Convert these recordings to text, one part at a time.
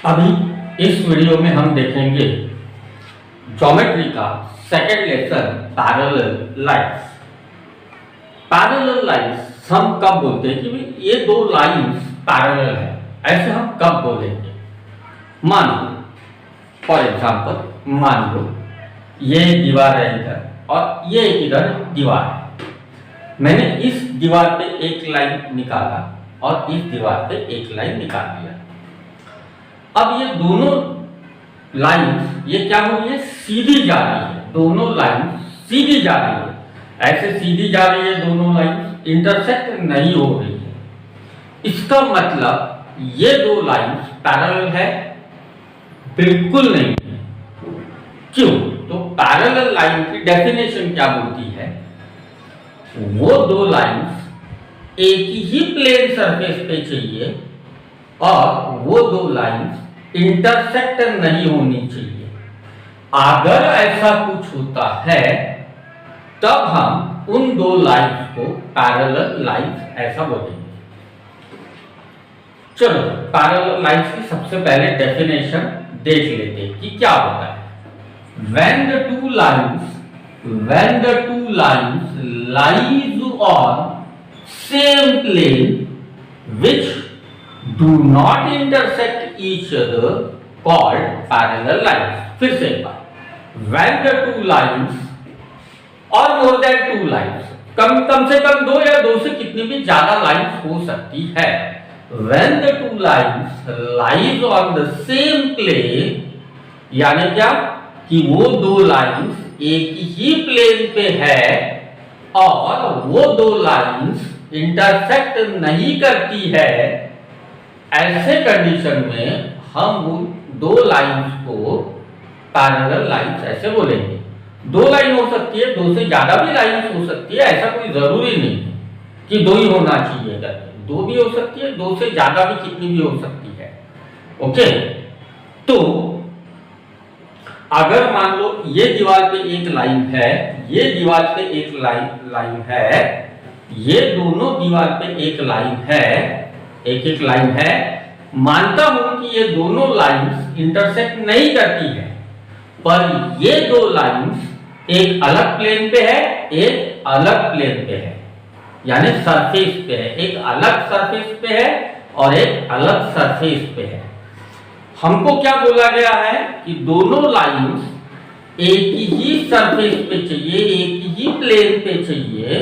अभी इस वीडियो में हम देखेंगे ज्योमेट्री का second lesson parallel lines. Parallel lines हम कब बोलते हैं कि भाई ये दो लाइंस पैरेलल है, ऐसे हम कब बोलेंगे। मान लो फॉर एग्जांपल, मान लो ये दीवार है इधर और ये इधर दीवार है। मैंने इस दीवार पे एक लाइन निकाला और इस दीवार पे एक लाइन निकाल दिया। अब ये दोनों लाइंस ये क्या हो रही है, सीधी जा रही है। दोनों लाइंस सीधी जा रही है, ऐसे सीधी जा रही है। दोनों लाइंस इंटरसेक्ट नहीं हो रही है। इसका मतलब ये दो लाइंस पैरेलल है? बिल्कुल नहीं है। क्यों? तो पैरेलल लाइन की डेफिनेशन क्या बोलती है, वो दो लाइंस एक ही प्लेन सरफेस पे चाहिए और वो दो लाइंस इंटरसेक्ट नहीं होनी चाहिए। अगर ऐसा कुछ होता है तब हम उन दो लाइंस को पैरेलल लाइंस ऐसा बोलेंगे। चलो पैरेलल लाइंस की सबसे पहले डेफिनेशन देख लेते हैं कि क्या होता है। When the two lines lies on same plane which do not intersect each other called parallel lines। फिर से एक बार, when the two lines or more than two lines, कम से कम दो या दो से कितनी भी ज्यादा लाइंस हो सकती है। when the two lines lies on the same plane, यानी क्या कि वो दो लाइंस एक ही प्लेन पे है और वो दो लाइंस इंटरसेक्ट नहीं करती है, ऐसे कंडीशन में हम उन दो लाइंस को पैरेलल लाइंस ऐसे बोलेंगे। दो लाइन हो सकती है, दो से ज्यादा भी लाइंस हो सकती है, ऐसा कोई जरूरी नहीं है कि दो ही होना चाहिए करके। दो भी हो सकती है, दो से ज्यादा भी कितनी भी हो सकती है। ओके, तो अगर मान लो ये दीवार पे एक लाइन है, ये दीवार पे एक लाइन है, ये दोनों दीवार पे एक लाइन है, एक लाइन है। मानता हूं कि ये दोनों लाइंस इंटरसेक्ट नहीं करती है, पर ये दो लाइंस एक अलग प्लेन पे है, एक अलग प्लेन पे है, यानी सरफेस पे है। एक अलग सरफेस पे है और एक अलग सरफेस पे है। हमको क्या बोला गया है कि दोनों लाइंस एक ही सरफेस पे चाहिए, एक ही प्लेन पे चाहिए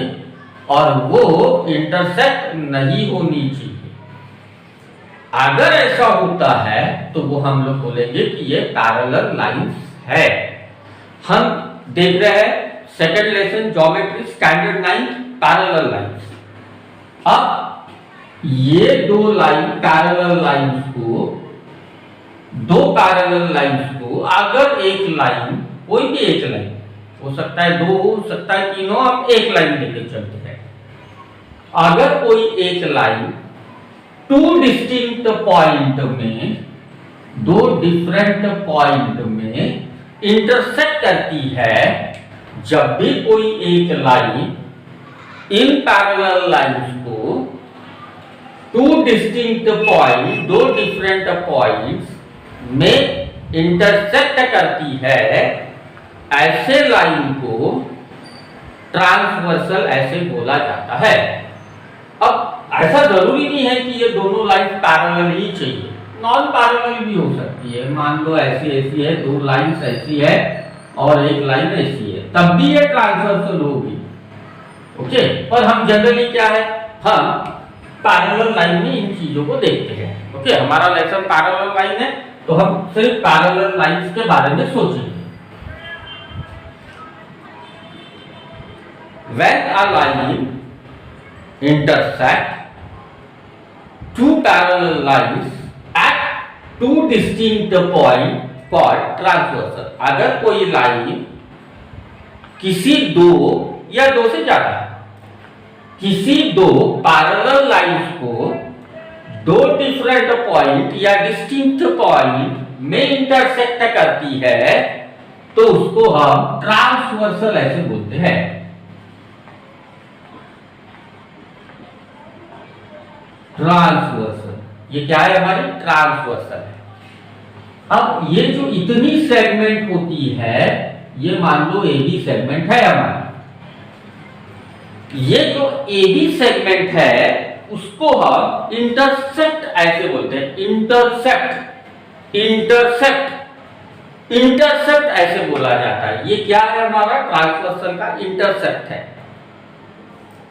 और वो इंटरसेक्ट नहीं होनी चाहिए। अगर ऐसा होता है तो वो हम लोग बोलेंगे कि ये पैरेलल लाइंस है। हम देख रहे हैं second lesson geometry standard 9 parallel lines. अब ये दो लाइन पैरेलल लाइंस को, दो पैरेलल लाइंस को अगर एक लाइन, कोई भी एक लाइन हो सकता है, दो हो सकता है, तीनों, हम एक लाइन लेके चलते हैं। अगर कोई एक लाइन टू डिस्टिंक्ट पॉइंट में, दो डिफरेंट पॉइंट में इंटरसेक्ट करती है, जब भी कोई एक लाइन इन पैरेलल लाइंस को टू डिस्टिंक्ट पॉइंट, दो डिफरेंट पॉइंट्स में इंटरसेक्ट करती है, ऐसे लाइन को ट्रांसवर्सल ऐसे बोला जाता है। अब ऐसा जरूरी नहीं है कि ये दोनों लाइन पैरेलल ही चाहिए, नॉन पैरेलल भी हो सकती है। मान लो ऐसी है, दो लाइंस ऐसी है और एक लाइन ऐसी है, तब भी ये ट्रांसवर्सल होगी। ओके, पर हम जनरली क्या है, हम पैरेलल लाइन में इन चीजों को देखते हैं। ओके, हमारा लेसन पैरेलल लाइन है तो हम सिर्फ पैरेलल लाइंस के बारे में सोचेंगे। When a line intersect two parallel lines at two distinct points called transversal। अगर कोई लाइन किसी दो या दो से ज्यादा किसी दो पैरेलल लाइंस को दो डिफरेंट पॉइंट या डिस्टिंक्ट पॉइंट में इंटरसेक्ट करती है, तो उसको हम ट्रांसवर्सल ऐसे बोलते हैं। ट्रांसवर्सल, ये क्या है, हमारी ट्रांसवर्सल है। अब ये जो इतनी सेगमेंट होती है, ये मान लो AB सेगमेंट है हमारा। ये जो AB सेगमेंट है उसको हम इंटरसेप्ट ऐसे बोलते हैं, इंटरसेप्ट, इंटरसेप्ट, इंटरसेप्ट ऐसे बोला जाता है। ये क्या है हमारा ट्रांसवर्सल का इंटरसेप्ट है।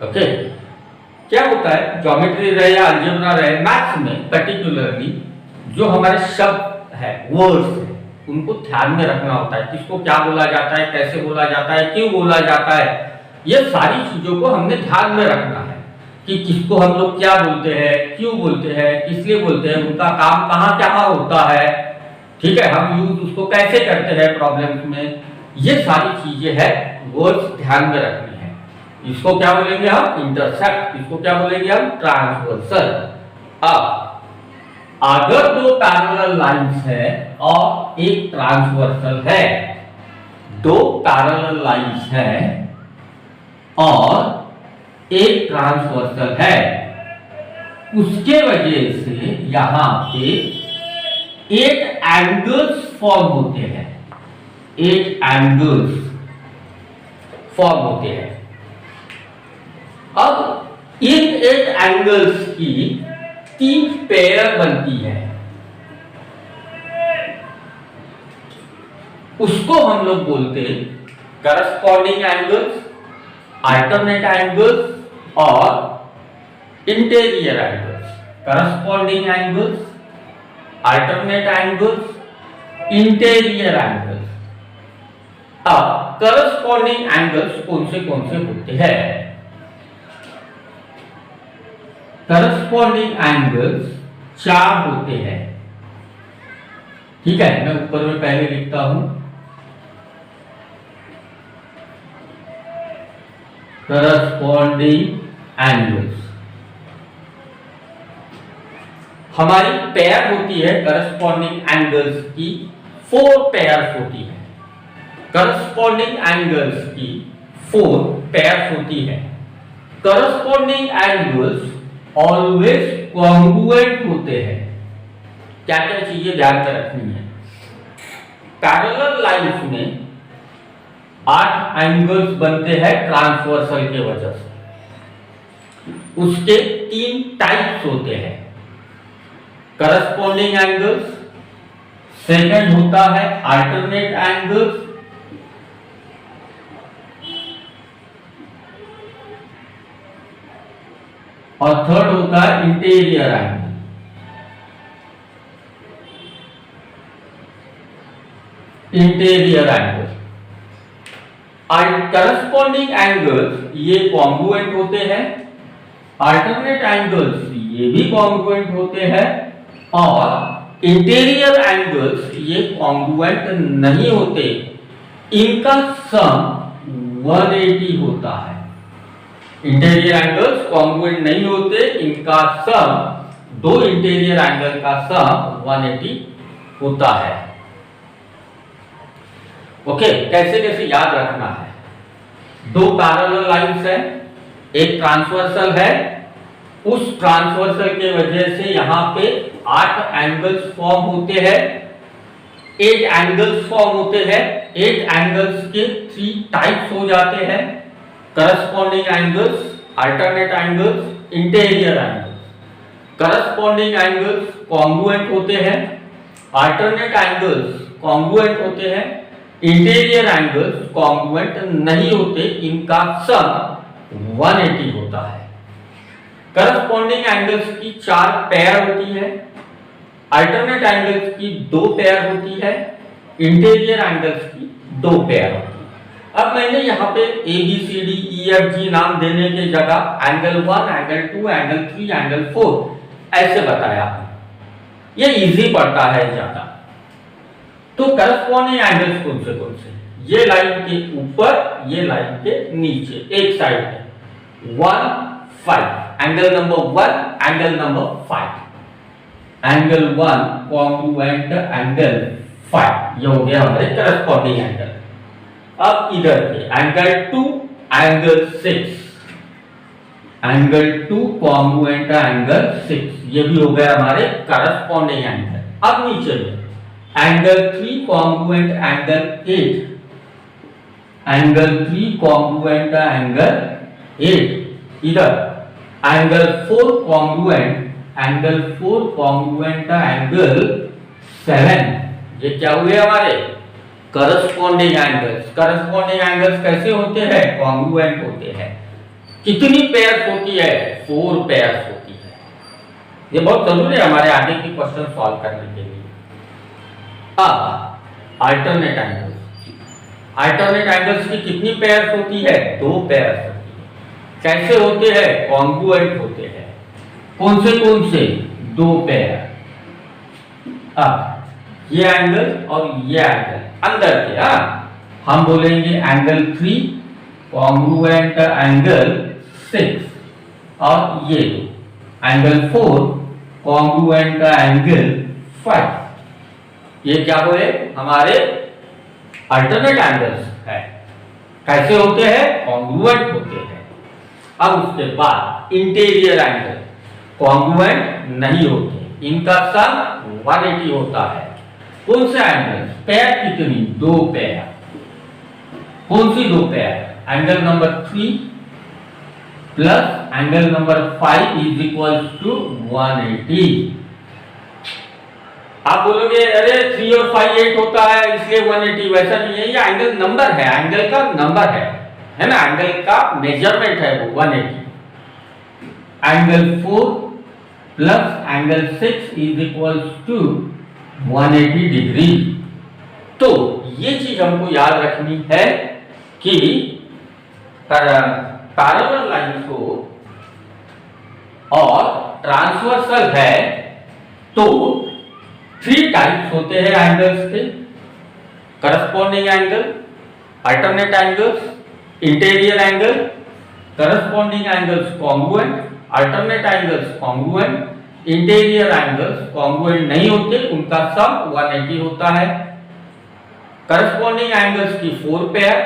ओके, क्या होता है ज्योमेट्री रहे या अलजेब्रा रहे, मैथ्स में पर्टिकुलरली जो हमारे शब्द है, वर्ड्स है, उनको ध्यान में रखना होता है। किसको क्या बोला जाता है, कैसे बोला जाता है, क्यों बोला जाता है, ये सारी चीजों को हमने ध्यान में रखना है कि किसको हम लोग क्या बोलते हैं, क्यों बोलते हैं, किस लिए बोलते हैं, उनका काम कहाँ कहाँ होता है, ठीक है, हम यूज उसको कैसे करते हैं प्रॉब्लम्स में। ये सारी चीजें हैं, वर्ड्स ध्यान में रखनी है। इसको क्या बोलेंगे हम, इंटरसेप्ट। इसको क्या बोलेंगे हम, ट्रांसवर्सल। अब अगर दो पैरेलल लाइंस है और एक ट्रांसवर्सल है, दो पैरेलल लाइंस है और एक ट्रांसवर्सल है, उसके वजह से यहां पे 8 एंगल्स फॉर्म होते हैं, 8 एंगल्स फॉर्म होते हैं। अब इन 8 एंगल्स की 3 पेयर बनती है, उसको हम लोग बोलते हैं करस्पॉन्डिंग एंगल्स, अल्टरनेट एंगल्स और interior angles. Corresponding angles, alternate angles, interior angles. अब करस्पॉन्डिंग एंगल्स कौन से होते हैं? करस्पॉन्डिंग एंगल्स 4 होते हैं, ठीक है। मैं ऊपर में पहले लिखता हूं, करस्पॉन्डिंग एंगल्स हमारी पेयर होती है। करस्पॉन्डिंग एंगल्स की 4 पेयर्स होती है। करस्पॉन्डिंग एंगल्स की 4 पेयर्स होती है। करस्पॉन्डिंग एंगल्स ऑलवेज कॉन्ग्रुएंट होते हैं। क्या क्या चीजें ध्यान में रखनी है? पैरेलल लाइंस में 8 एंगल्स बनते हैं ट्रांसवर्सल के वजह से। उसके 3 टाइप्स होते हैं, करस्पॉन्डिंग एंगल्स, सेकंड होता है अल्टरनेट एंगल्स, और थर्ड होता है interior angle. Interior angle, corresponding angles ये कॉन्ग्रुएंट होते हैं, अल्टरनेट एंगल्स ये भी कॉन्ग्रुएंट होते हैं, और इंटीरियर एंगल्स ये कॉन्ग्रुएंट नहीं होते। इनका सम 180 होता है। इंटीरियर एंगल्स कॉन्ग्रुएंट नहीं होते, इनका सम, दो इंटीरियर एंगल का सम 180 होता है। ओके, कैसे कैसे याद रखना है? 2 पैरेलल लाइंस है, एक ट्रांसवर्सल है, उस ट्रांसवर्सल के वजह से यहां पे 8 एंगल्स फॉर्म होते हैं, 8 एंगल्स फॉर्म होते हैं। 8 एंगल्स के 3 टाइप्स हो जाते हैं, corresponding angles, alternate angles, interior angles. Corresponding angles congruent होते हैं, अल्टरनेट एंगल्स कॉन्ग्रुएंट होते हैं, इंटीरियर एंगल्स कॉन्ग्रुएंट नहीं होते, इनका सम 180 होता है। करस्पॉन्डिंग एंगल्स की 4 पेयर होती है, अल्टरनेट एंगल्स की 2 पेयर होती है, इंटीरियर एंगल्स की 2 पेयर होती है। अब मैंने यहाँ पे ABCDEFG नाम देने के जगह एंगल 1, एंगल 2, एंगल 3, एंगल 4 ऐसे बताया। ये इजी पड़ता है ज्यादा। तो करस्पॉन्डिंग एंगल्स कौन से? ये लाइन के ऊपर, ये लाइन के नीचे, एक साइड है 1, 5, angle number 1, angle number 5, angle 1 congruent angle 5, ये हो गया हमारे करस्पॉन्डिंग एंगल। अब इधर के angle 2, angle 6, angle 2 congruent angle 6, ये भी हो गया हमारे करस्पॉन्डिंग एंगल। अब नीचे में angle 3 congruent angle 8, angle 3 congruent angle 8, इधर angle 4 congruent angle 4 congruent angle 7। ये क्या हुए हमारे करस्पॉन्डिंग एंगल्स। करस्पॉन्डिंग एंगल्स कैसे होते हैं, कॉन्ग्रुएंट होते हैं। कितनी पेयर्स होती है, 4 पेयर्स होती है। ये बहुत जरूरी है हमारे आगे के क्वेश्चन सॉल्व करने के लिए। अब अल्टरनेट एंगल्स, अल्टरनेट एंगल्स की कितनी पेयर्स होती है, 2 पेयर्स होती है। कैसे होते हैं, कॉन्ग्रुएंट होते हैं। कौन से 2 पेयर। अब ये एंगल और ये एंगल अंदर के, हम बोलेंगे एंगल 3 कॉन्ग्रुएंट एंगल 6 और ये एंगल 4 कॉन्ग्रुएंट एंगल 5। ये क्या हुए हमारे अल्टरनेट एंगल्स है। कैसे होते हैं, कॉन्ग्रुएंट होते हैं। अब उसके बाद इंटीरियर एंगल कॉन्ग्रुएंट नहीं होते, इनका सम 180 होता है। कौन सा एंगल, पेयर कितनी, 2 पेयर। कौन सी 2 pair, angle number 3 plus angle number 5 is equal to 180। आप बोलोगे अरे 3 और 5 8 होता है इसलिए 180, वैसा नहीं है। ये एंगल नंबर है, एंगल का नंबर है ना, एंगल का मेजरमेंट है वो 180। Angle 4 plus angle 6 is equal to 180 degree. तो ये चीज हमको याद रखनी है कि पैरेलल लाइन को और ट्रांसवर्सल है तो 3 टाइप्स होते हैं एंगल्स के, corresponding angle, alternate angles, interior angle. Corresponding angles congruent, alternate angles congruent, interior angles congruent नहीं होते, उनका सम 180 होता है। करस्पॉन्डिंग एंगल्स की 4 पेयर,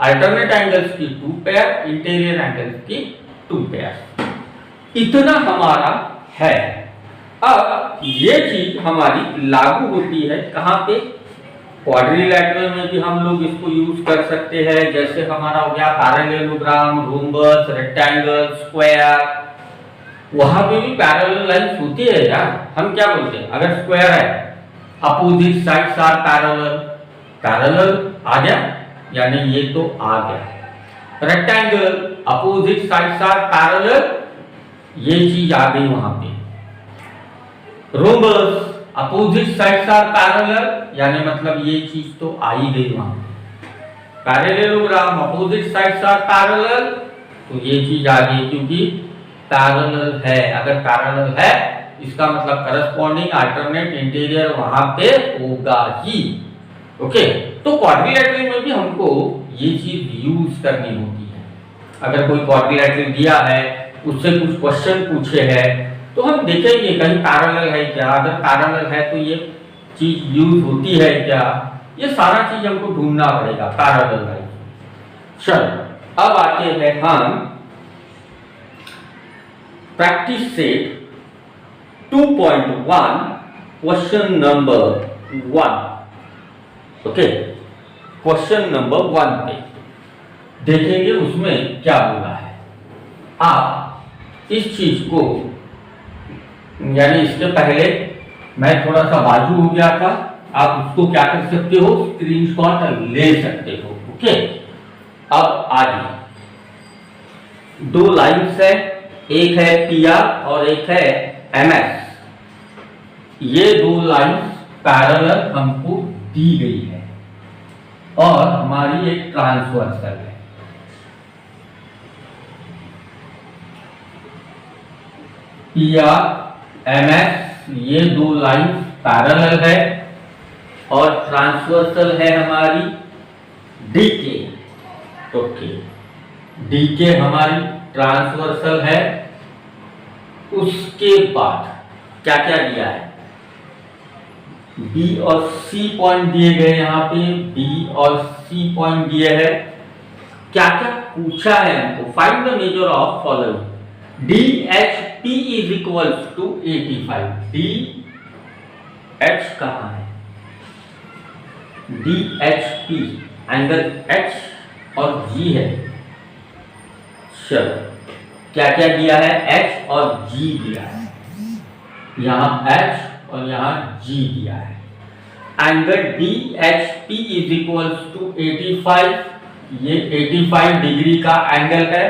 अल्टरनेट एंगल्स की 2 पेयर, इंटीरियर एंगल्स की 2 पेयर। इतना हमारा है। अब ये चीज हमारी लागू होती है कहां पे, क्वाड्रिलैटरल में भी हम लोग इसको यूज कर सकते हैं। जैसे हमारा हो गया पैरेललोग्राम, रोम्बस, रेक्टेंगल, स्क्वायर, वहां पे भी पैरेलल लाइंस होती है यार। हम क्या बोलते हैं, अगर स्क्वायर है opposite sides are parallel, parallel आ गया यानी ये तो आ गया। Rectangle opposite sides are parallel, ये चीज आ गई वहां पे। Rhombus opposite sides are parallel, यानी मतलब ये चीज तो आ ही गई वहां पे। Parallelogram opposite sides are parallel, तो ये चीज आ गई क्योंकि पैरेलल है। अगर पैरेलल है इसका मतलब करस्पॉन्डिंग अल्टरनेट इंटीरियर वहां पे होगा ही। ओके, तो क्वाड्रिलैटरल में भी हमको ये चीज यूज करनी होती है। अगर कोई क्वाड्रिलैटरल दिया है, उससे कुछ क्वेश्चन पूछे हैं, तो हम देखेंगे कहीं पैरेलल है क्या, अगर पैरेलल है तो ये चीज यूज होती है क्या, ये सारा चीज हमको ढूंढना पड़ेगा पैरेलल है। चलो अब आते हैं हम practice set 2.1 question number 1। Okay, question number 1 पे देखेंगे उसमें क्या बोला है। आप इस चीज को, यानी इसके पहले मैं थोड़ा सा बाजू हो गया था, आप उसको क्या कर सकते हो, स्क्रीनशॉट ले सकते हो। ओके, अब आगे 2 लाइन्स है, एक है PR और एक है MS। ये 2 लाइन्स पैरेलल हमको दी गई है और हमारी एक ट्रांसवर्सल है। PR MS ये 2 लाइन्स पैरेलल है और ट्रांसवर्सल है हमारी DK। ओके, DK हमारी ट्रांसवर्सल है। उसके बाद क्या क्या दिया है, B और C पॉइंट दिए गए, यहाँ पे B और C पॉइंट दिए हैं। क्या क्या पूछा है हमको, find the measure of following. DHP is equal to 85। DH कहाँ है, D H P angle H और जी है। चलो क्या क्या दिया है, एच और जी दिया है, यहाँ एच और यहाँ जी दिया है। Angle D H P is equals to 85, ये 85 डिग्री का एंगल है।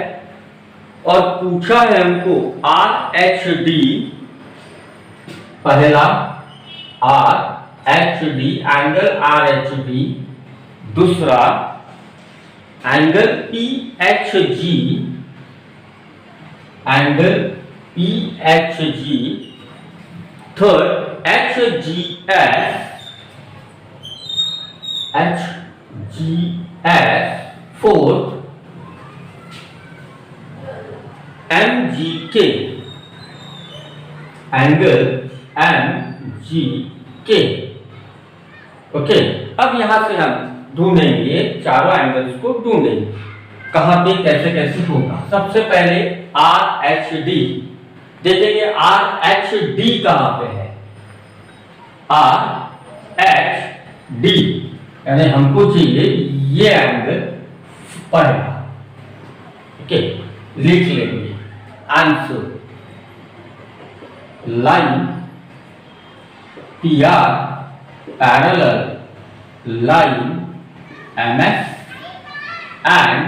और पूछा है हमको आर एच डी, पहला R H D angle R H D, दूसरा angle P H G, angle P H G, third H G S, fourth M G K, angle M G के। Okay, अब यहां से हम ढूंढेंगे, चारों एंगल्स को ढूंढेंगे कहां पे कैसे कैसे होगा। सबसे पहले आर एच डी देखेंगे, आर एच डी कहां पे है, आर एच डी यानी हमको चाहिए ये एंगल पहला। ओके, लिख लेंगे answer, line P R parallel line M S and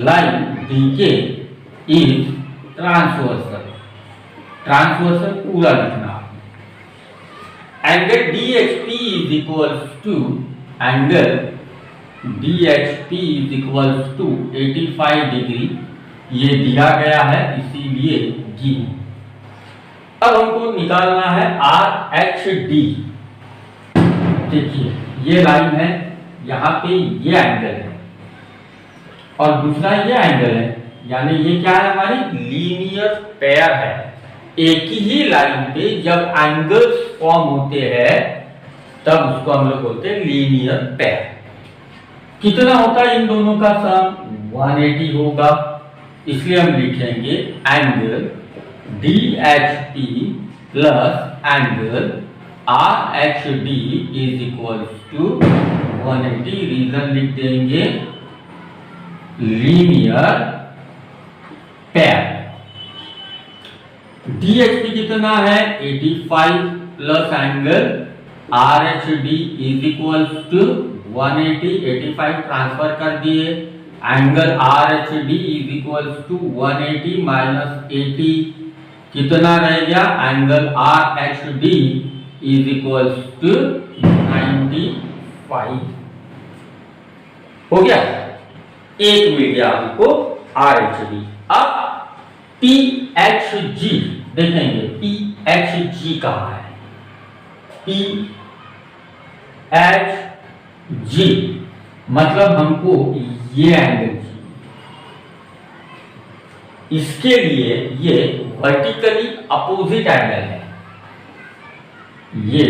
line D K is transversal. Transversal पूरा लिखना। Angle D H P is equals to, angle D H P is equals to 85 degree, ये दिया गया है इसीलिए D. अब हमको निकालना है आर एच डी। देखिए ये लाइन है, यहाँ पे ये एंगल है और दूसरा ये एंगल है, यानी ये क्या है, हमारी लीनियर पेयर है। एक ही लाइन पे जब एंगल्स फॉर्म होते हैं तब उसको हम लोग बोलते हैं लीनियर पेयर। कितना होता है इन दोनों का सम, 180 होगा, इसलिए हम लिखेंगे angle D H P plus angle R H D is equal to 180। Reason लिख देंगे linear pair. D H P कितना है, 85 plus angle R H D is equal to 180, 85 transfer कर दिए, angle R H D is equal to 180 minus 80 कितना रह गया, angle R H D is equal to 95 हो गया। एक मिल गया हमको आर एच डी। अब पी एच जी देखेंगे, पी एच जी कहां है, पी एच जी मतलब हमको ये एंगल चाहिए, इसके लिए ये वर्टिकली अपोजिट एंगल है, ये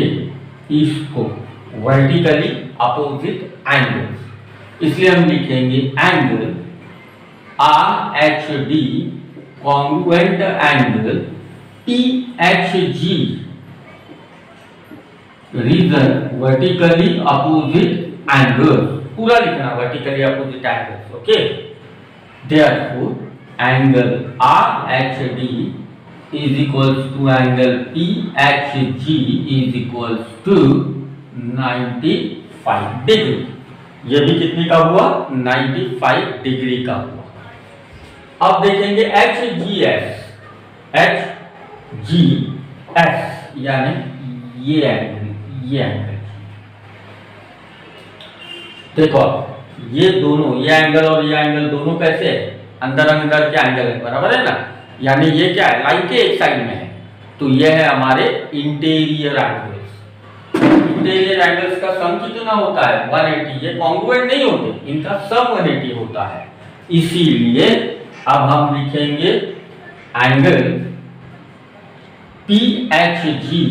इसको वर्टिकली अपोजिट एंगल, इसलिए हम लिखेंगे angle R H D congruent angle P H G, reason vertically opposite angle, पूरा लिखना vertically opposite angles. Okay, therefore angle R H D is equals to angle P H G is equals to 95 degree. ये भी कितने का हुआ, 95 degree का हुआ। अब देखेंगे H G S, H G S यानी ये एंगल, ये एंगल देखो, ये दोनों, ये एंगल और ये एंगल दोनों कैसे है, अंदर अंदर के एंगल है, बराबर है ना, यानी ये क्या है, लाइन के एक साइड में है, तो ये है हमारे इंटीरियर एंगल्स। इंटीरियर एंगल्स का सम कितना होता है, 180। ये कॉन्ग्रुएंट नहीं होते, इनका सम 180 होता है, इसीलिए अब हम लिखेंगे angle P H G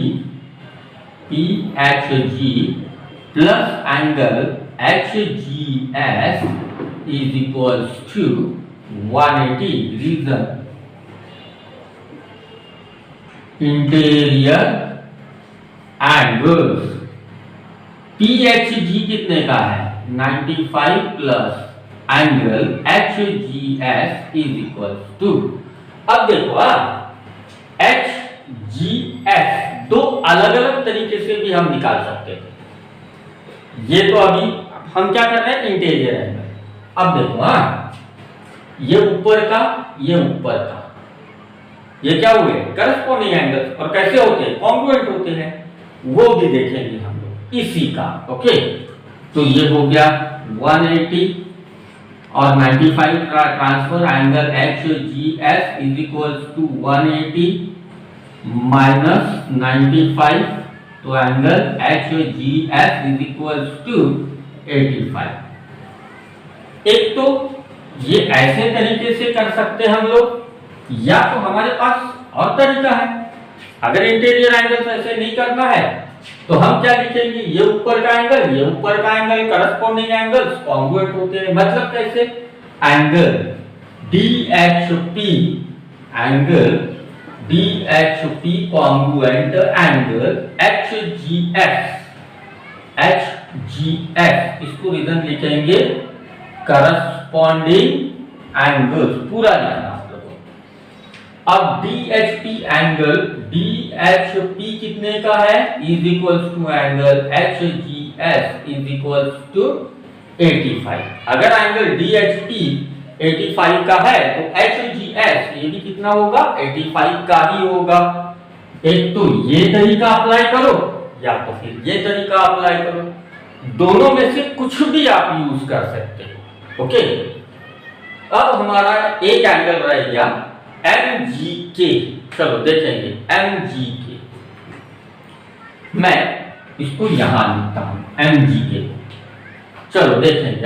plus angle H G S is equals to 180। Reason interior angles PHG कितने का है 95 plus angle HGS is equal to, अब देखो HGS दो अलग अलग तरीके से भी हम निकाल सकते थे। ये तो अभी हम क्या कर रहे हैं इंटीरियर एंगल। अब देखो ये ऊपर का, ये ऊपर का, ये क्या हुए करस्पॉन्डिंग एंगल, और कैसे होते हैं कॉन्ग्रुएंट होते हैं, वो भी देखेंगे हम लोग इसी का। ओके, तो ये हो गया 180 और 95 transfer angle HGS is equal to 180 minus 95, तो angle HGS is equal to 85। एक तो ये ऐसे तरीके से कर सकते हैं हम लोग, या तो हमारे पास और तरीका है। अगर इंटीरियर एंगल ऐसे नहीं करना है तो हम क्या लिखेंगे, ये ऊपर का एंगल, ये ऊपर का एंगल करस्पॉन्डिंग एंगल्स कॉन्ग्रुएंट होते हैं। मतलब कैसे, angle DHP, angle DHP congruent angle HGS, इसको रीजन लिखेंगे करस्पॉन्डिंग एंगल्स, पूरा लिखना। अब DHP एंगल DHP कितने का है is equal to angle HGS is equal to 85। अगर एंगल DHP 85 का है तो HGS ये भी कितना होगा 85 का ही होगा। एक तो ये तरीका अप्लाई करो या तो फिर ये तरीका अप्लाई करो, दोनों में से कुछ भी आप यूज कर सकते हो। ओके, अब हमारा एक एंगल रह गया MGK। चलो देखेंगे MGK, मैं इसको यहां लिखता हूं MGK। चलो देखेंगे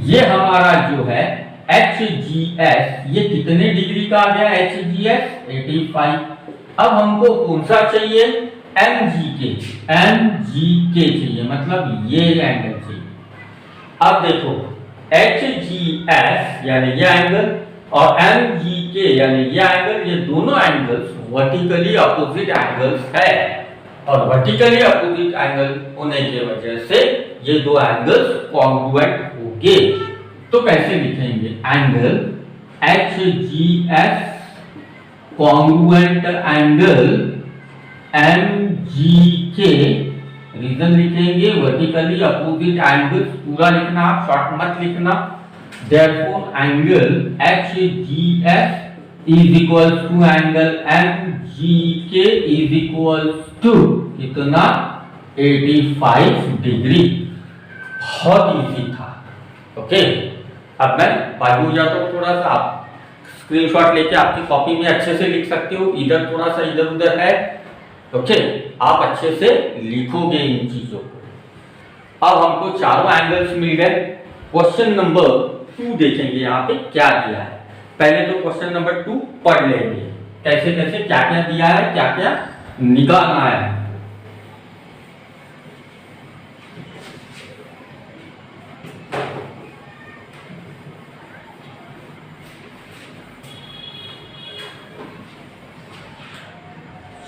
ये हमारा जो है HGS, ये कितने डिग्री का आ गया HGS 85। अब हमको कौन सा चाहिए MGK चाहिए, मतलब ये एंगल चाहिए। अब देखो HGS यानी ये एंगल और MGK यानी ये एंगल, ये दोनों एंगल्स वर्टिकली अपोजिट एंगल्स है, और वर्टिकली अपोजिट एंगल होने की वजह से ये दो एंगल्स कॉन्ग्रुएंट होंगे। तो कैसे लिखेंगे, angle HGS congruent angle MGK, reason लिखेंगे वर्टिकली अपोजिट एंगल्स, पूरा लिखना, शॉर्ट मत लिखना। Therefore, angle HGS is equal to angle MGK is equal to कितना 85 डिग्री। बहुत इजी था। ओके, अब मैं बाजू हो जाता हूँ थोड़ा सा, आप स्क्रीनशॉट लेके आपकी कॉपी में अच्छे से लिख सकते हो, इधर थोड़ा सा इधर उधर है। ओके, आप अच्छे से लिखोगे इन चीजों को। अब हमको चारों एंगल्स मिल गए। क्वेश्चन नंबर 2 देखेंगे यहाँ पे क्या दिया है। पहले तो क्वेश्चन नंबर 2 पढ़ लेंगे, कैसे कैसे क्या क्या दिया है, क्या क्या निकालना है।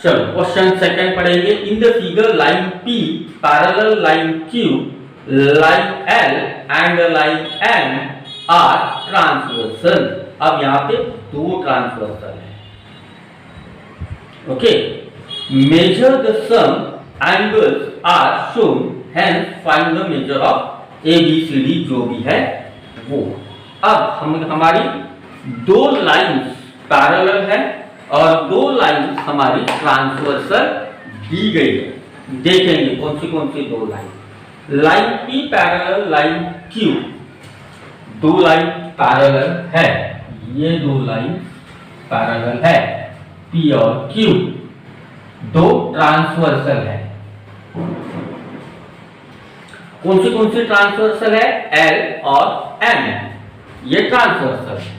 चलो क्वेश्चन सेकंड पढ़ेंगे। In the figure line P parallel line Q, line L and line N are transversal. अब यहाँ पे दो ट्रांसवर्सल है। Okay, measure the some angles are shown, hence find the measure of ABCD जो भी है वो। अब हमारी दो लाइंस पैरेलल है और दो लाइंस हमारी ट्रांसवर्सल दी गई है। देखेंगे कौन सी दो line. Line P parallel line Q, दो लाइन पैरेलल है, ये दो लाइन पैरेलल है P और Q, दो ट्रांसवर्सल है। कौन सी ट्रांसवर्सल है, L और N, ये ट्रांसवर्सल है।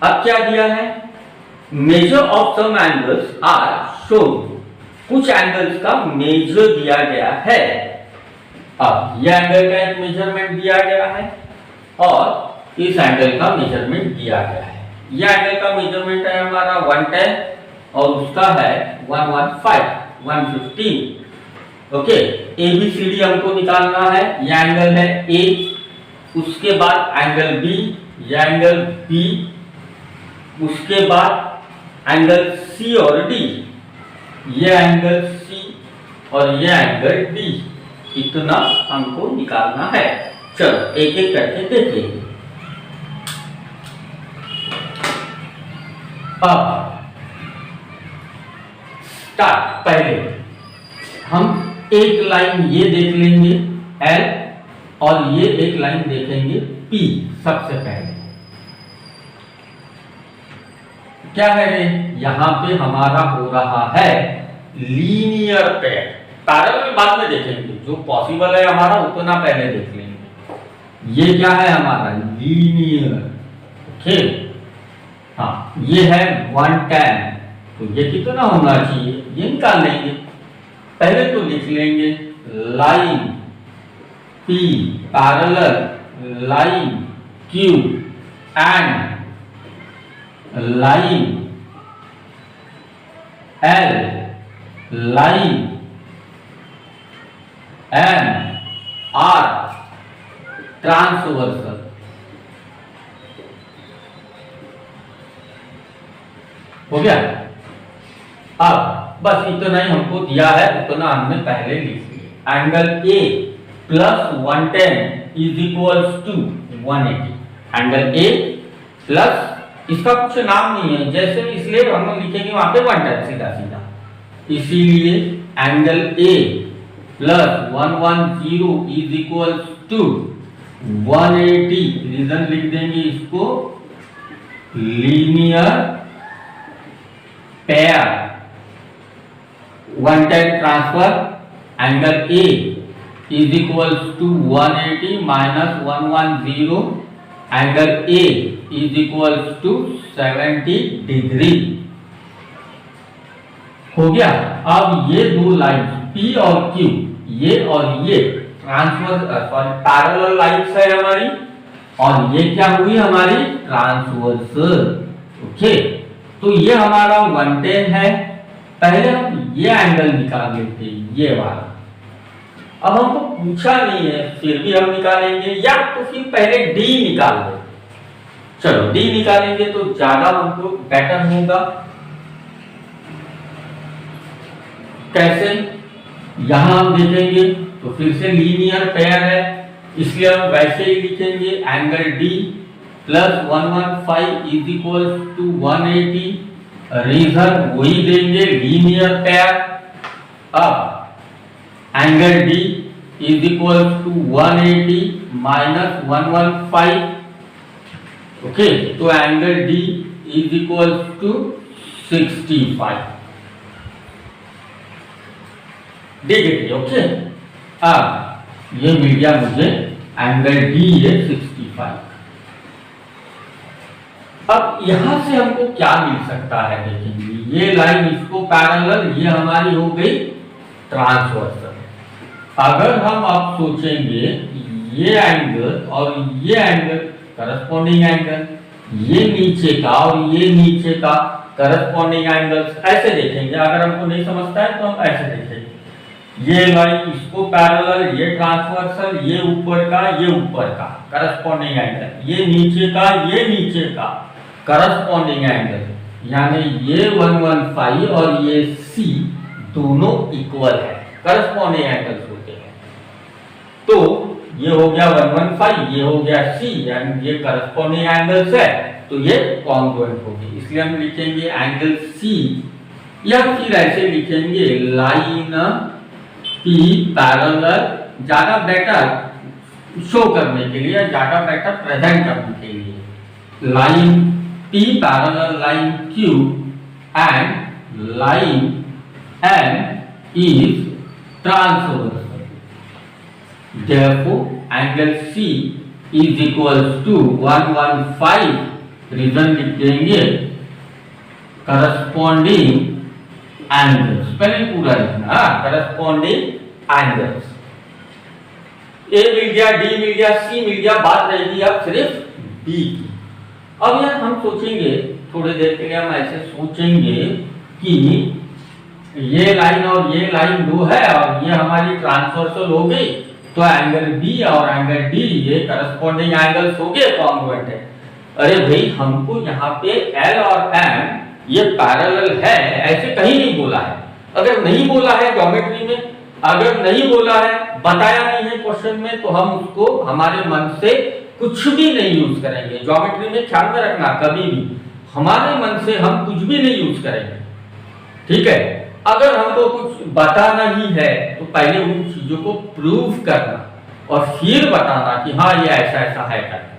अब क्या दिया है, measure of some angles are shown, कुछ एंगल्स का मेजर दिया गया है। अब यह एंगल का एक मेजरमेंट दिया गया है और इस एंगल का मेजरमेंट दिया गया है। यह एंगल का मेजरमेंट है हमारा 110 और उसका है 115। ओके, ABCD हमको निकालना है। यह एंगल है A, उसके बाद एंगल B, यह एंगल B, उसके बाद एंगल C और D, यह एंगल C और यह एंगल D। इतना हमको निकालना है। चलो एक एक करके देखेंगे। अब स्टार्ट। पहले हम एक लाइन ये देख लेंगे L और ये एक लाइन देखेंगे P। सबसे पहले क्या है रे, यहां पे हमारा हो रहा है लीनियर पेयर। पैरेलल बाद में देखेंगे, जो पॉसिबल है हमारा उतना पहले देख लेंगे। ये क्या है हमारा लीनियर। ओके, हाँ ये है 110, तो ये कितना होना चाहिए ये निकाल लेंगे। पहले तो लिख लेंगे line P parallel line Q and line L line M R transversal. हो गया। अब बस इतना ही हमको दिया है, उतना हमने पहले लिख लिया। Angle A plus 110 is equals to 180। Angle A plus, इसका कुछ नाम नहीं है जैसे, इसलिए हम लोग लिखेंगे वहां पे 110 सीधा सीधा। इसीलिए angle A plus 110 is equals to 180। Reason लिख देंगे इसको linear pair 110 transfer. Angle A is equals to 180 minus 110। Angle A is equals to 70 degree. हो गया। अब ये दो लाइन P और Q, ये और ये ट्रांसवर्स पैरेलल लाइन्स है हमारी, और ये क्या हुई हमारी ट्रांसवर्सल। ओके, तो ये हमारा 110 है। पहले हम ये एंगल निकाल लेते हैं, ये वाला। अब हमको पूछा नहीं है, फिर भी हम निकालेंगे, या तो फिर पहले D निकाल लो। चलो D निकालेंगे तो ज्यादा हमको बेटर होगा। कैसे, यहां हम देखेंगे तो फिर से लीनियर पेयर है, इसलिए हम वैसे ही लिखेंगे angle D plus 115 is equal to 180। Reason वही देंगे लीनियर पेयर। अब angle D is equal to 180 minus 115। Okay, तो angle D is equal to 65 degree. Okay, अब ये मिल गया मुझे एंगल D है 65। अब यहां से हमको क्या मिल सकता है देखेंगे, ये लाइन इसको पैरेलल, ये हमारी हो गई ट्रांसवर्सल। अगर हम अब सोचेंगे ये एंगल और ये एंगल करस्पॉन्डिंग एंगल, ये नीचे का और ये नीचे का करस्पॉन्डिंग एंगल्स, ऐसे देखेंगे। अगर हमको नहीं समझता है तो हम ऐसे देखेंगे, ये लाइन इसको पैरेलल, ये ट्रांसवर्सल, ये ऊपर का करस्पॉन्डिंग एंगल, ये नीचे का करस्पॉन्डिंग एंगल, यानी ये 115 और ये C दोनों इक्वल है, करस्पॉन्डिंग एंगल्स होते हैं। तो ये हो गया 115, ये हो गया C, यानी ये करस्पॉन्डिंग एंगल्स है, तो ये कॉन्ग्रुएंट होगी। इसलिए हम लिखेंगे एंगल C, या फिर ऐसे लिखेंगे लाइन P पैरेलल, ज्यादा बेटर शो करने के लिए, ज्यादा बेटर प्रेजेंट करने के लिए, line P parallel line Q and line M is transversal. Therefore, angle C is equals to 115. Reason लिख देंगे करस्पॉन्डिंग एंगल्स, पहले पूरा लिखना, करस्पॉन्डिंग एंगल्स। A मिल गया, D मिल गया, C मिल गया, बात रहेगी अब सिर्फ बी की। अब यार हम सोचेंगे थोड़ी देर के लिए, हम ऐसे सोचेंगे कि ये लाइन और ये लाइन दो है और ये हमारी ट्रांसवर्सल हो गई, तो एंगल बी और एंगल डी ये करस्पॉन्डिंग एंगल्स हो गए, कॉन्ग्रुएंट है। अरे भाई हमको यहाँ पे एल और एम ये पैरेलल है ऐसे कहीं नहीं बोला है। अगर नहीं बोला है ज्योमेट्री में, अगर नहीं बोला है, बताया नहीं है क्वेश्चन में, तो हम उसको हमारे मन से कुछ भी नहीं यूज करेंगे। ज्योमेट्री में ख्याल में रखना, कभी भी हमारे मन से हम कुछ भी नहीं यूज करेंगे, ठीक है। अगर हमको कुछ बताना ही है तो पहले उन चीजों को प्रूव करना और फिर बताना कि हाँ ये ऐसा ऐसा है करके।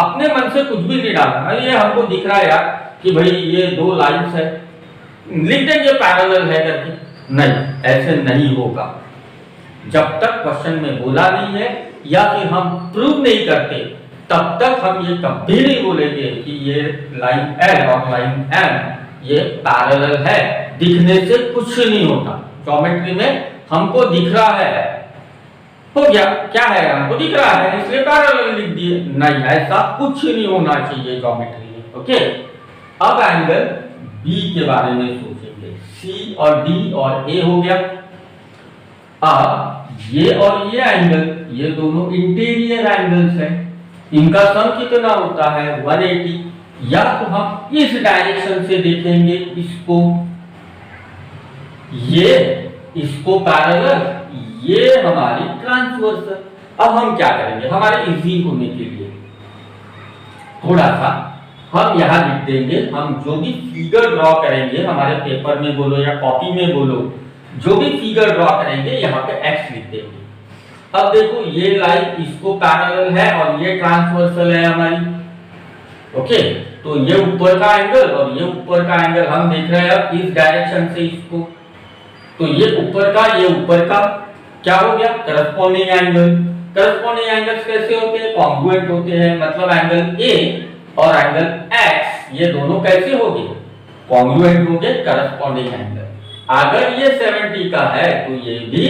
अपने मन से कुछ भी नहीं डालना। ये हमको दिख रहा है यार कि भाई ये दो लाइंस है, लिख देंगे पैरेलल है करके, नहीं, ऐसे नहीं होगा। जब तक क्वेश्चन में बोला नहीं है या फिर हम प्रूव नहीं करते, तब तक हम ये कभी नहीं बोलेंगे कि ये लाइन एल और लाइन एम ये पैरेलल है। दिखने से कुछ नहीं होता। ज्योमेट्री में हमको दिख रहा है, हो गया, क्या है, हमको दिख रहा है इसलिए पैरेलल लिख दिए, नहीं, ऐसा कुछ नहीं होना चाहिए ज्योमेट्री में। ओके, अब एंगल बी के बारे में सोचेंगे। सी और डी और ए हो गया। अब ये और ये एंगल, ये दोनों इंटीरियर एंगल्स हैं, इनका सम कितना होता है 180। या तो हम इस डायरेक्शन से देखेंगे इसको, ये इसको पैरेलल, ये हमारी ट्रांसवर्सल। अब हम क्या करेंगे हमारे इजी होने के लिए, थोड़ा सा हम यहां लिख देंगे। हम जो भी फिगर ड्रॉ करेंगे हमारे पेपर में बोलो या कॉपी में बोलो, जो भी फिगर ड्रॉ करेंगे यहाँ पे एक्स लिख देंगे। अब देखो ये लाइन इसको पैरेलल है और ये ट्रांसवर्सल है हमारी। ओके, तो ये ऊपर का एंगल और ये ऊपर का एंगल हम देख रहे हैं अब इस डायरेक्शन से इसको, तो ये ऊपर का, ये ऊपर का क्या हो गया, करस्पॉन्डिंग एंगल। करस्पॉन्डिंग एंगल्स कैसे होते हैं, कॉन्ग्रुएंट होते हैं। मतलब एंगल ए और एंगल एक्स ये दोनों कैसे हो गए, कॉन्ग्रुएंट हो गए, करस्पॉन्डिंग एंगल। अगर ये 70 का है तो ये भी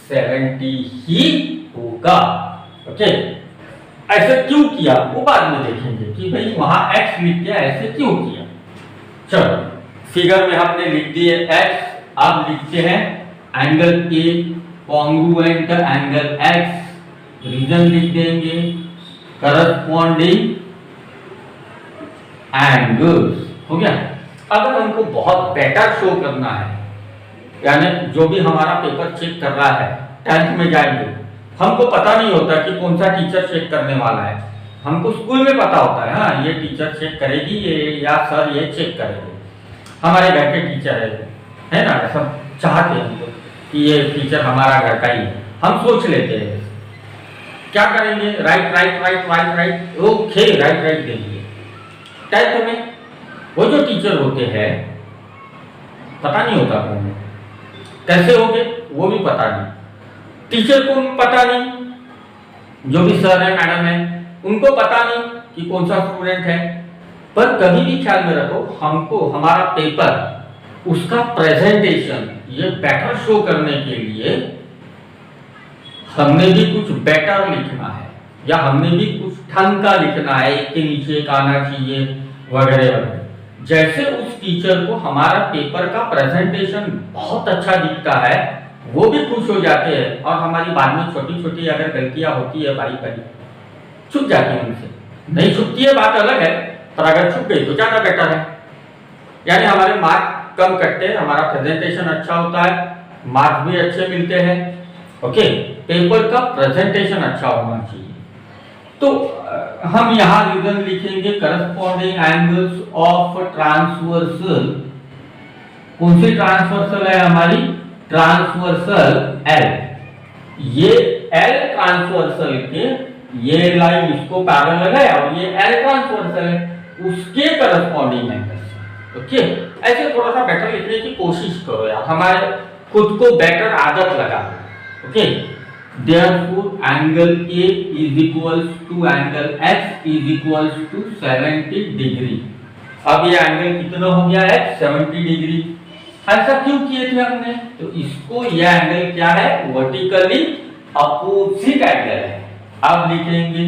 70 ही होगा। ओके, ऐसे क्यों किया वो बाद में देखेंगे कि भाई वहां x लिख दिया, ऐसे क्यों किया। चलो, फिगर में हमने लिख दिए x, अब लिखते हैं angle A congruent angle x, reason लिख देंगे करस्पॉन्डिंग एंगल्स। हो गया। अगर हमको बहुत बेटर शो करना है, यानी जो भी हमारा पेपर चेक कर रहा है, 10th में जाएंगे, हमको पता नहीं होता कि कौन सा टीचर चेक करने वाला है। हमको स्कूल में पता होता है, हाँ ये टीचर चेक करेगी, ये या सर ये चेक करेंगे, हमारे घर के टीचर है ना, सब चाहते हैं हमको कि ये टीचर हमारा घर का ही है। हम सोच लेते हैं क्या करेंगे, right right right right right, okay right right देंगे। 10th में वो जो टीचर होते हैं पता नहीं होता कौन है, कैसे हो गए वो भी पता नहीं, टीचर को पता नहीं, जो भी सर है मैडम है उनको पता नहीं कि कौन सा स्टूडेंट है। पर कभी भी ख्याल में रखो, हमको हमारा पेपर उसका प्रेजेंटेशन ये बेटर शो करने के लिए हमने भी कुछ बेटर लिखना है या हमने भी कुछ ढंग का लिखना है, एक के नीचे एक आना चाहिए वगैरह वगैरह। जैसे उस टीचर को हमारा पेपर का प्रेजेंटेशन बहुत अच्छा दिखता है, वो भी खुश हो जाते हैं और हमारी बाद में छोटी छोटी अगर गलतियां होती है बारी बारी छुप जाती है उनसे, नहीं छुपती है बात अलग है, पर अगर छुप गई तो ज्यादा बेटर है। यानी हमारे मार्क कम कटते हैं, हमारा प्रेजेंटेशन अच्छा होता है, मार्क्स भी अच्छे मिलते हैं। ओके, पेपर का प्रेजेंटेशन अच्छा होना चाहिए। तो हम यहाँ रीजन लिखेंगे करस्पॉन्डिंग एंगल्स ऑफ ट्रांसवर्सल। कौन सी ट्रांसवर्सल है हमारी, ट्रांसवर्सल एल। ये एल ट्रांसवर्सल के, ये लाइन इसको पैरेलल है और ये एल ट्रांसवर्सल है, उसके करस्पॉन्डिंग एंगल्स। ओके, ऐसे थोड़ा सा बेटर लिखने की कोशिश करो यार, हमारे खुद को बेटर आदत लगा। Okay, therefore angle A is equals to angle X is equals to 70 degree. अब ये एंगल कितना हो गया है 70 डिग्री। ऐसा क्यों किए थे हमने, तो इसको ये एंगल क्या है, वर्टिकली अपोजिट एंगल है। अब लिखेंगे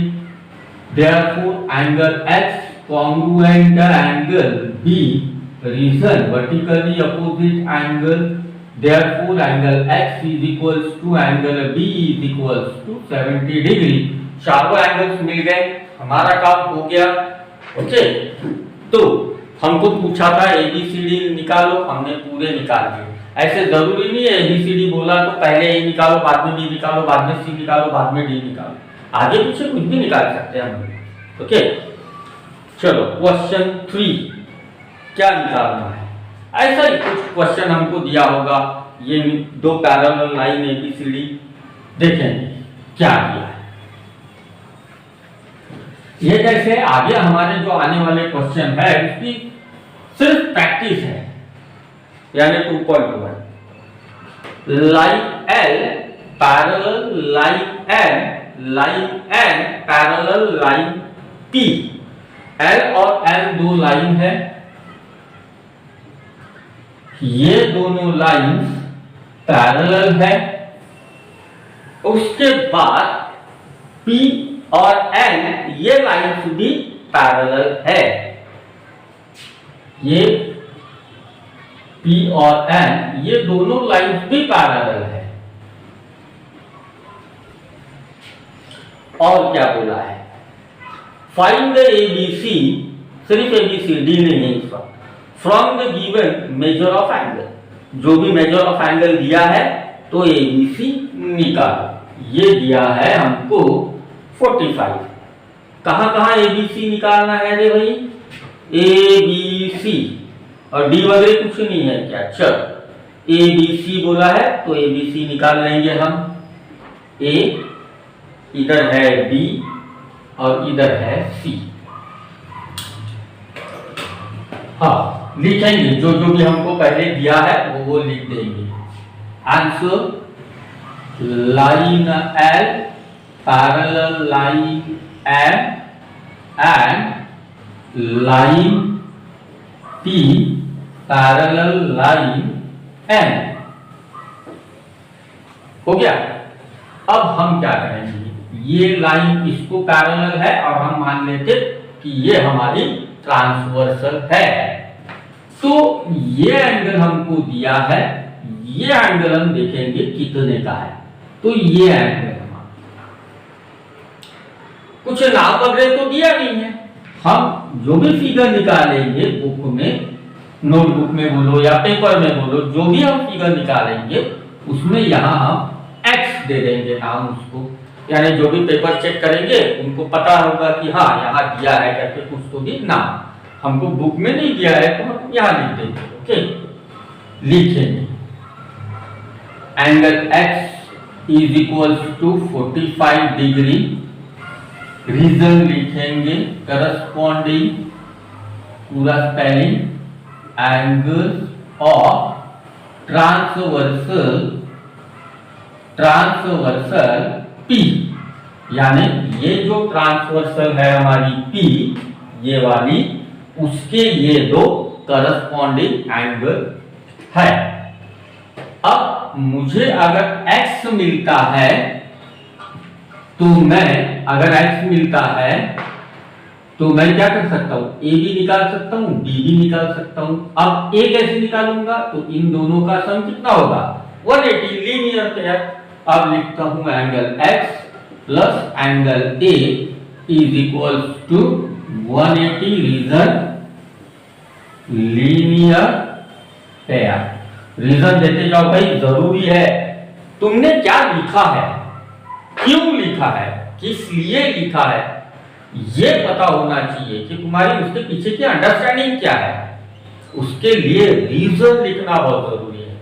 Therefore, angle X congruent the angle B reason vertically opposite angle. Therefore, angle X is equals to angle B is equals to 70 degree. चारों एंगल्स मिल गए, हमारा काम हो गया। ओके, तो हमको पूछा था ABCD निकालो, हमने पूरे निकाल दिए। ऐसे जरूरी नहीं है ABCD बोला तो पहले A निकालो, बाद में B निकालो, बाद में C निकालो, बाद में D निकालो, आगे पीछे कुछ भी निकाल सकते हैं हम। ओके, चलो क्वेश्चन 3 क्या निकालना है। ऐसा ही कुछ क्वेश्चन हमको दिया होगा, ये दो पैरेलल लाइन ABCD, देखेंगे क्या दिया है। ये जैसे आगे हमारे जो आने वाले क्वेश्चन है उसकी सिर्फ प्रैक्टिस है, यानी 2.1 line L parallel line N parallel line P। L और N दो लाइन है, ये दोनों लाइन पैरेलल है। उसके बाद P और N ये लाइन्स भी पैरेलल है, ये P और N ये दोनों लाइन्स भी पैरेलल है। और क्या बोला है, फाइंड द ABC, सिर्फ ABCD नहीं है इस वक्त, from the given measure of angle, जो भी मेजर ऑफ एंगल दिया है तो ABC निकालो। ये दिया है हमको 45। कहां कहां ABC निकालना है रे भाई, ABC और D वगैरह कुछ नहीं है क्या। चल ABC बोला है तो ABC निकाल लेंगे हम। A इधर है B और इधर है C। हाँ, लिखेंगे जो जो भी हमको पहले दिया है वो लिख देंगे। Answer line L parallel line M and line P parallel line N। हो गया। अब हम क्या करेंगे, ये लाइन इसको पैरेलल है और हम मान लेते कि ये हमारी ट्रांसवर्सल है, तो ये एंगल हमको दिया है, ये एंगल हम देखेंगे कितने का है। तो ये एंगल हमारा, कुछ नाम वगैरह तो दिया नहीं है, हम जो भी फिगर निकालेंगे बुक में, नोटबुक में बोलो या पेपर में बोलो, जो भी हम फिगर निकालेंगे उसमें यहाँ हम x दे देंगे नाम उसको, यानी जो भी पेपर चेक करेंगे उनको पता होगा कि हाँ यहाँ दिया है करके कुछ तो भी नाम, हमको बुक में नहीं दिया है तो हम यहाँ लिख देंगे। ओके, लिखेंगे angle x is equal to 45 degree, reason लिखेंगे करस्पॉन्डिंग पूरा spelling, angle of transversal P, यानी ये जो ट्रांसवर्सल है हमारी P ये वाली, उसके ये दो करस्पॉन्डिंग एंगल है। अब मुझे अगर x मिलता है तो मैं, अगर x मिलता है तो मैं क्या कर सकता हूं, a भी निकाल सकता हूं, b भी निकाल सकता हूं। अब a कैसे निकालूंगा, तो इन दोनों का सम कितना होगा 180, लीनियर पेयर। अब लिखता हूं angle x plus angle a is equal to 180, reason linear pair. Reason देते जाओ भाई, जरूरी है। तुमने क्या लिखा है, क्यों लिखा है, किस लिए लिखा है, ये पता होना चाहिए कि तुम्हारी उसके पीछे की अंडरस्टैंडिंग क्या है। उसके लिए रीजन लिखना बहुत जरूरी है,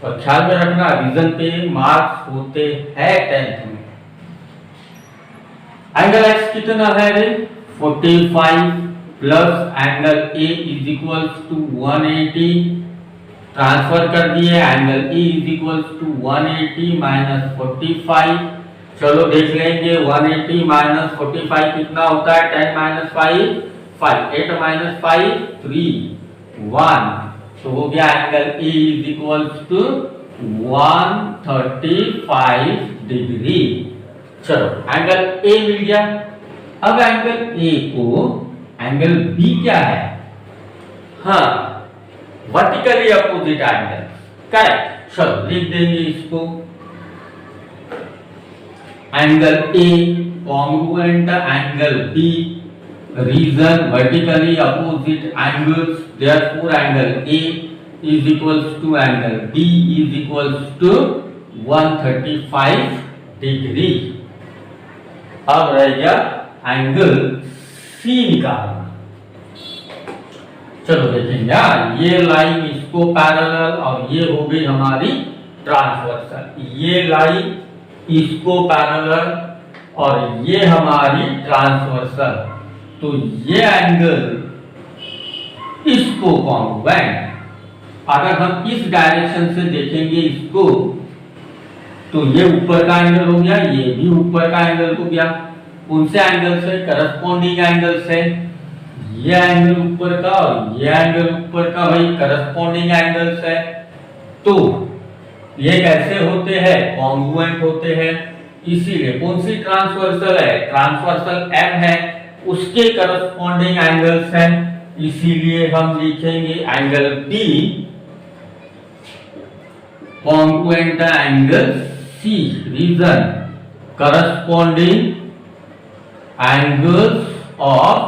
और ख्याल में रखना रीजन पे मार्क्स होते हैं 10th में। एंगल x कितना है रे 45 plus angle a is equal to 180, transfer कर दिए, angle a is equal to 180 minus 45। चलो देख लेंगे 180 माइनस 45 कितना होता है, 10 माइनस 5 5, 8 माइनस 5 3 1, तो हो गया angle A is equal to 135 degree. चलो एंगल A मिल गया, अब एंगल ए को एंगल बी क्या है? हाँ, वर्टिकली अपोजिट एंगल, करेक्ट। चलो लिख देंगे इसको, angle A congruent angle B, reason vertically opposite angles, therefore angle A is equals to angle B is equals to 135 degree. अब रह गया एंगल सी निकालना। चलो देखेंगे, ये लाइन इसको पैरेलल और ये हो गई हमारी ट्रांसवर्सल, ये लाइन इसको पैरेलल और ये हमारी ट्रांसवर्सल, तो ये एंगल इसको कॉन्ग्रुएंट। अगर हम इस डायरेक्शन से देखेंगे इसको, तो ये ऊपर का एंगल हो गया, ये भी ऊपर का एंगल हो गया। कौन से एंगल से? करस्पॉन्डिंग एंगल से। ये एंगल ऊपर का और ये एंगल ऊपर का, भाई करस्पॉन्डिंग एंगल से। तो ये कैसे होते हैं? कॉन्ग्रुएंट होते हैं। इसीलिए कौन सी ट्रांसवर्सल है? ट्रांसवर्सल एम है, उसके करस्पॉन्डिंग एंगल्स हैं। इसीलिए हम लिखेंगे angle B congruent angle C, reason corresponding angles of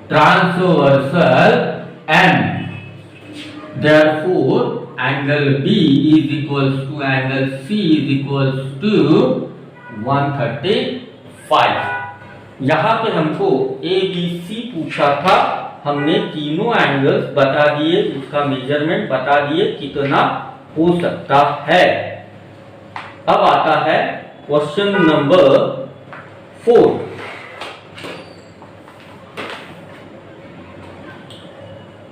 transversal M. Therefore, angle B is equals to angle C is equals to 135. यहाँ पे हमको A, B, C पूछा था, हमने तीनों एंगल्स बता दिए, उसका मेजरमेंट बता दिए कितना हो सकता है। अब आता है question number 4।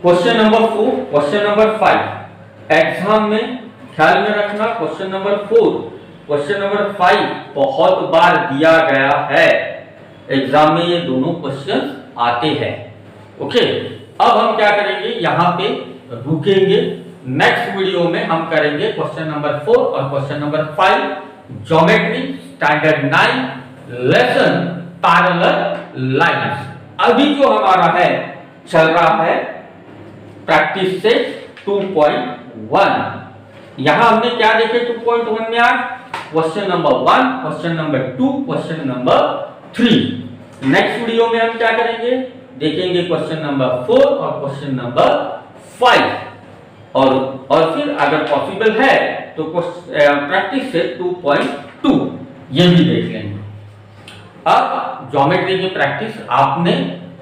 Question number 4, question number 5 exam में ख्याल में रखना। क्वेश्चन नंबर 4, क्वेश्चन नंबर 5 बहुत बार दिया गया है एग्जाम में, ये दोनों क्वेश्चन आते हैं। ओके, अब हम क्या करेंगे, यहाँ पे रुकेंगे। नेक्स्ट वीडियो में हम करेंगे क्वेश्चन नंबर 4 और question number 5, geometry standard 9 lesson parallel lines. अभी जो हमारा है चल रहा है प्रैक्टिस से 2.1। यहां हमने क्या देखे 2.1 में? आज question number 1, question number 2, question number 3। Next video में हम क्या करेंगे, देखेंगे क्वेश्चन नंबर 4 और क्वेश्चन नंबर 5 और फिर अगर पॉसिबल है तो प्रैक्टिस से 2.2 ये भी देख लेंगे। अब ज्योमेट्री की प्रैक्टिस आपने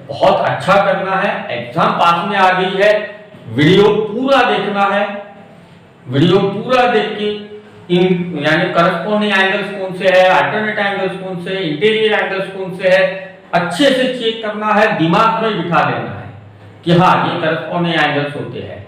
बहुत अच्छा करना है, एग्जाम पास में आ गई है। वीडियो पूरा देखना है, वीडियो पूरा देख के इन यानी करस्पॉन्डिंग एंगल्स कौन से है, अल्टरनेट एंगल्स कौन से, इंटीरियर एंगल्स कौन से है, अच्छे से चेक करना है, दिमाग में बिठा लेना है कि हाँ ये करस्पॉन्डिंग एंगल्स होते हैं।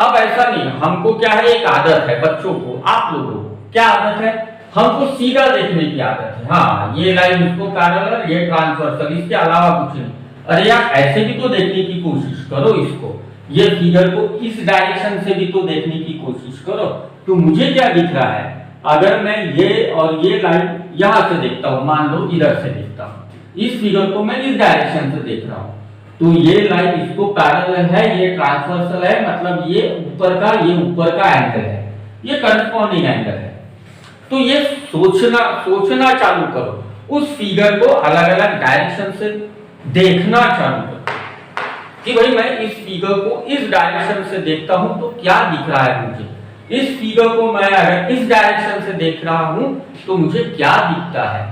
अब ऐसा नहीं, हमको क्या है, एक आदत है बच्चों को, आप लोगों को क्या आदत है, हमको सीधा देखने की आदत है। हाँ ये लाइन इसको पैरेलल, ये ट्रांसवर्सल, इसके अलावा कुछ नहीं। अरे यार ऐसे भी तो देखने की कोशिश करो इसको, ये फिगर को इस डायरेक्शन से भी तो देखने की कोशिश करो। तो मुझे क्या दिख रहा है, अगर मैं ये और ये लाइन यहां से देखता हूं, मान लो इधर से देखता हूं, इस फिगर को मैं इस डायरेक्शन से देख रहा हूं, तो ये लाइन इसको पैरेलल है, ये ट्रांसवर्सल है, मतलब ये ऊपर का एंगल है, ये करस्पॉन्डिंग एंगल है। तो ये सोचना चालू करो, उस फिगर को अलग अलग डायरेक्शन से देखना चालू करो कि भाई मैं इस फिगर को इस डायरेक्शन से देखता हूं तो क्या दिख रहा है मुझे, इस फिगर को मैं अगर इस डायरेक्शन से देख रहा हूं तो मुझे क्या दिखता है,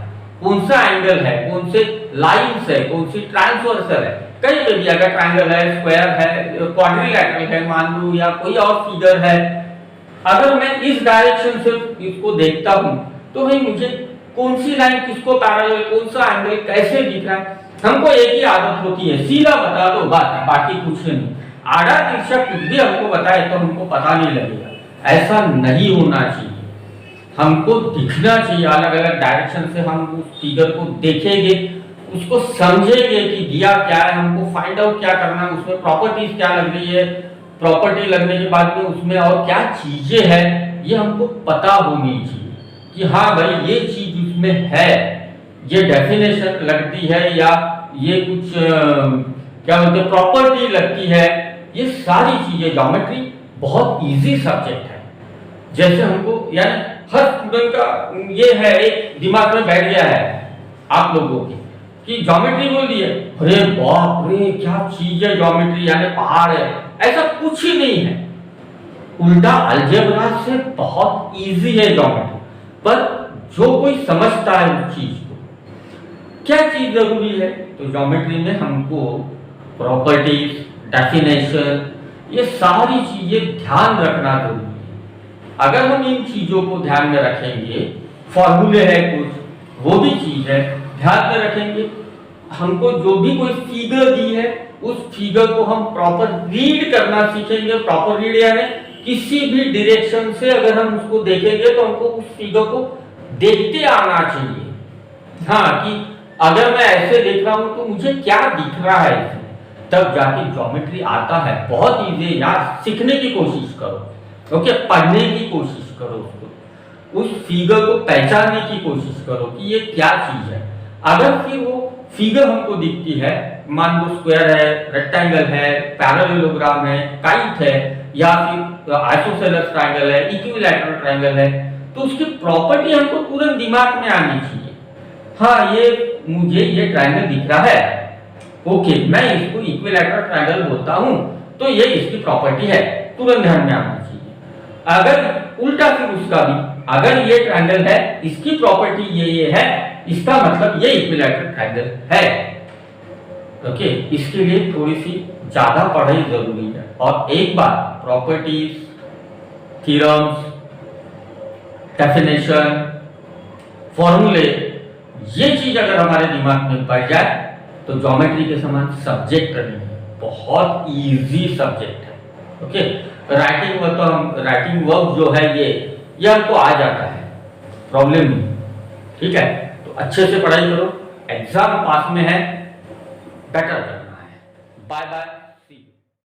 कौन सा एंगल है, कौन से लाइंस है, कौन सी ट्रांसवर्सल है। कहीं पे भी अगर ट्रायंगल है, स्क्वायर है, क्वाड्रिलैटरल है मान लो, या कोई और फिगर है, अगर मैं इस डायरेक्शन से इसको देखता हूं तो भाई मुझे कौन सी लाइन किसको पैरेलल, कौन सा एंगल कैसे दिख रहा है। हमको एक ही आदत होती है, सीधा बता दो बात, बाकी कुछ नहीं। आधा तिरछा कुछ भी हमको बताए तो हमको पता नहीं लगेगा, ऐसा नहीं होना चाहिए। हमको दिखना चाहिए, अलग अलग डायरेक्शन से हम उस फिगर को देखेंगे, उसको समझेंगे कि दिया क्या है, हमको फाइंड आउट क्या करना है, उसमें प्रॉपर्टीज क्या लग रही है, प्रॉपर्टी लगने के बाद में उसमें और क्या चीजें हैं ये हमको पता होनी चाहिए कि हाँ भाई ये चीज उसमें है। ये डेफिनेशन लगती है या ये कुछ क्या बोलते हैं प्रॉपर्टी लगती है, ये सारी चीजें ज्योमेट्री बहुत इजी सब्जेक्ट है। जैसे हमको यानी हर स्टूडेंट का ये है एक दिमाग में बैठ गया है आप लोगों के कि ज्योमेट्री बोल दिए, अरे बाप रे क्या चीज है ज्योमेट्री, यानी पहाड़ है। ऐसा कुछ ही नहीं है, उल्टा अलजेब्रा से बहुत इजी है ज्योमेट्री। पर जो कोई समझता है उस चीज को, क्या चीज जरूरी है, तो ज्योमेट्री में हमको प्रॉपर्टीज, डेफिनेशन, ये सारी चीजें ध्यान रखना जरूरी है। अगर हम इन चीजों को ध्यान में रखेंगे, फॉर्मूले है कुछ वो भी चीज है ध्यान में रखेंगे, हमको जो भी कोई फिगर दी है उस फिगर को हम प्रॉपर रीड करना सीखेंगे। प्रॉपर रीड यानी किसी भी डायरेक्शन से अगर हम उसको देखेंगे तो हमको उस फिगर को देखते आना चाहिए। हाँ, कि अगर मैं ऐसे देख रहा हूं तो मुझे क्या दिख रहा है इसमें, तब जाके ज्योमेट्री आता है। बहुत इजी यार, सीखने की कोशिश करो, ओके, पढ़ने की कोशिश करो, उसको उस फिगर को पहचानने की कोशिश करो कि ये क्या चीज है। अगर फिर वो फिगर हमको दिखती है, मान लो स्क्वायर है, रेक्टेंगल है, पैरेललोग्राम है, काइट है, या फिर आइसोसेलेस ट्रायंगल है, इक्विलैटरल ट्रायंगल है, तो उसकी प्रॉपर्टी हमको तुरंत दिमाग में आनी चाहिए। हाँ, ये मुझे ये ट्रायंगल दिख रहा है, ओके, मैं इसको इक्विलैटरल ट्रायंगल बोलता हूं, तो ये इसकी प्रॉपर्टी है, तुरंत ध्यान में आना चाहिए। अगर उल्टा फिर उसका भी, अगर ये ट्रायंगल है, इसकी प्रॉपर्टी ये है, इसका मतलब ये इक्विलैटरल ट्रायंगल है। ओके, इसके लिए थोड़ी सी ज्यादा पढ़ाई जरूरी है। और एक बार प्रॉपर्टीज, थ्योरम्स, डेफिनेशन, फॉर्मूले, ये चीज अगर हमारे दिमाग में पड़ जाए तो ज्योमेट्री के समान सब्जेक्ट नहीं है, बहुत इजी सब्जेक्ट है। ओके, राइटिंग वर्क तो हम राइटिंग वर्क जो है ये हमको आ जाता है, प्रॉब्लम नहीं। ठीक है, तो अच्छे से पढ़ाई करो, एग्जाम पास में है, बेटर करना है। Bye bye.